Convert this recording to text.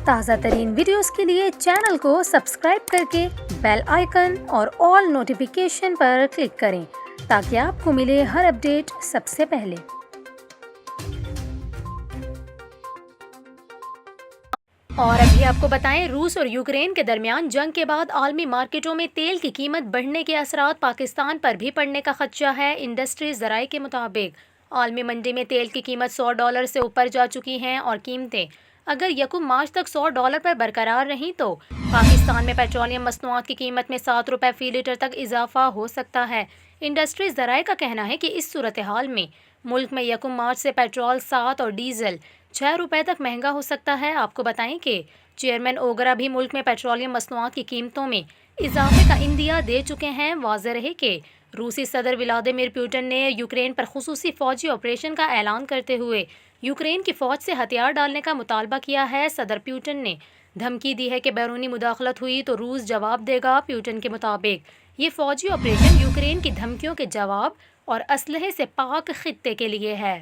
ताज़ा तरीन वीडियोस के लिए चैनल को सब्सक्राइब करके बेल आइकन और ऑल नोटिफिकेशन पर क्लिक करें ताकि आपको मिले हर अपडेट सबसे पहले। और अभी आपको बताएं, रूस और यूक्रेन के दरमियान जंग के बाद आलमी मार्केटों में तेल की कीमत बढ़ने के असरात पाकिस्तान पर भी पड़ने का खदशा है। इंडस्ट्री ज़राए के मुताबिक आलमी मंडी में तेल की कीमत $100 से ऊपर जा चुकी हैं और कीमतें अगर यकम मार्च तक $100 पर बरकरार रहीं तो पाकिस्तान में पेट्रोलियम मसनूआत की कीमत में ₹7 फी लीटर तक इजाफा हो सकता है। इंडस्ट्री ज़राए का कहना है कि इस सूरत हाल में मुल्क में यकम मार्च से पेट्रोल 7 और डीजल ₹6 तक महंगा हो सकता है। आपको बताएं कि चेयरमैन ओगरा भी मुल्क में पेट्रोलियम मसनूआत की कीमतों में इजाफे का इंदिया दे चुके हैं। वाज़ेह रहे कि रूसी सदर व्लादिमीर पुतिन ने यूक्रेन पर खुसूसी फौजी ऑपरेशन का ऐलान करते हुए यूक्रेन की फ़ौज से हथियार डालने का मुतालबा किया है। सदर पुतिन ने धमकी दी है कि बैरूनी मुदाखलत हुई तो रूस जवाब देगा। पुतिन के मुताबिक ये फौजी ऑपरेशन यूक्रेन की धमकियों के जवाब और असलहे से पाक खित्ते के लिए है।